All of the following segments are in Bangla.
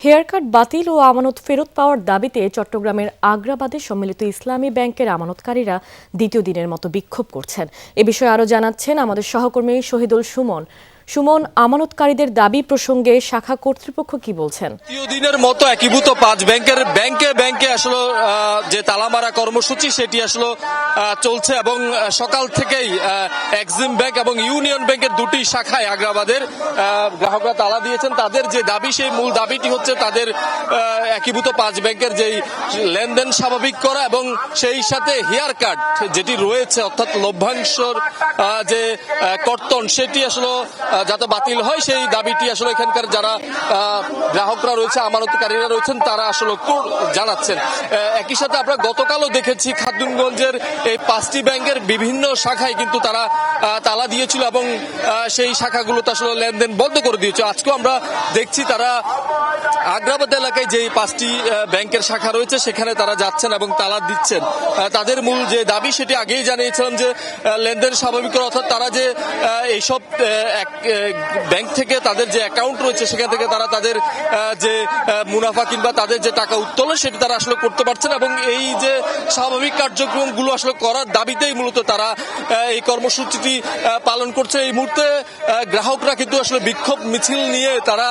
হেয়ারকাট বাতিল ও আমানত ফেরত পাওয়ার দাবিতে চট্টগ্রামের আগ্রাবাদে সম্মিলিত ইসলামী ব্যাংকের আমানতকারীরা দ্বিতীয় দিনের মতো বিক্ষোভ করছেন। এ বিষয়ে আরও জানাচ্ছেন আমাদের সহকর্মী শহীদুল সুমন। সুমন, আমানতকারীদের দাবি প্রসঙ্গে শাখা কর্তৃপক্ষ কি বলছেন? দ্বিতীয় দিনের মতো একীভূত পাঁচ ব্যাংকে আসলে যে তালামারা কর্মসূচি সেটি আসলে চলছে এবং সকাল থেকেই এক্সিম ব্যাংক এবং ইউনিয়ন ব্যাংকের দুটি শাখায় আগ্রাবাদের গ্রাহকরা তালা দিয়েছেন। তাদের যে দাবি, সেই মূল দাবিটি হচ্ছে তাদের একীভূত পাঁচ ব্যাংকের যেই লেনদেন স্বাভাবিক করা এবং সেই সাথে হেয়ার কাট যেটি রয়েছে অর্থাৎ লভ্যাংশর যে কর্তন সেটি আসলে যাতে বাতিল হয়, সেই দাবিটি আসলে এখানকার যারা গ্রাহকরা রয়েছে, আমানতকারীরা রয়েছেন, তারা আসলে জানাচ্ছেন। একই সাথে আমরা গতকালও দেখেছি খাতুনগঞ্জের এই পাঁচটি ব্যাংকের বিভিন্ন শাখায় কিন্তু তারা তালা দিয়েছিল এবং সেই শাখাগুলোতে আসলে লেনদেন বন্ধ করে দিয়েছে। আজকেও আমরা দেখছি তারা আগ্রাবাদ এলাকায় যে পাঁচটি ব্যাংকের শাখা রয়েছে সেখানে তারা যাচ্ছেন এবং তালা দিচ্ছেন। তাদের মূল যে দাবি সেটি আগেই জানিয়েছিলাম যে লেনদেন স্বাভাবিক করা, অর্থাৎ তারা যে এইসব ব্যাংক থেকে তাদের যে অ্যাকাউন্ট রয়েছে সেখান থেকে তারা তাদের যে মুনাফা কিংবা তাদের যে টাকা উত্তোলন সেটি তারা আসলে করতে পারছেন এবং এই যে স্বাভাবিক কার্যক্রমগুলো আসলে করার দাবিতেই মূলত তারা এই কর্মসূচিটি পালন করছে। এই মুহূর্তে গ্রাহকরা কিন্তু আসলে বিক্ষোভ মিছিল নিয়ে তারা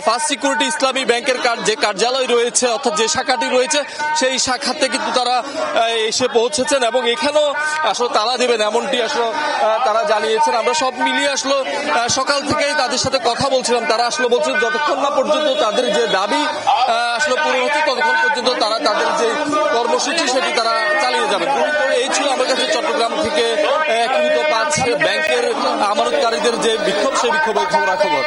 ফার্স্ট সিকিউরিটি ইসলামী ব্যাংকের যে কার্যালয় রয়েছে অর্থাৎ যে শাখাটি রয়েছে সেই শাখাতে কিন্তু তারা এসে পৌঁছেছেন এবং এখানেও আসলে তালা দেবেন এমনটি আসলে তারা জানিয়েছেন। আমরা সব মিলিয়ে আসলে সকাল থেকেই তাদের সাথে কথা বলছিলাম। তারা আসলে বলছেন যতক্ষণ না পর্যন্ত তাদের যে দাবি আসলে পূরণ হচ্ছে ততক্ষণ পর্যন্ত তারা তাদের যে কর্মসূচি সেটি তারা চালিয়ে যাবেন। এই ছিল আমার কাছে চট্টগ্রাম থেকে একীভূত পাঁচ ব্যাংকের আমানতকারীদের যে বিক্ষোভ, সেই বিক্ষোভের খবরাখবর।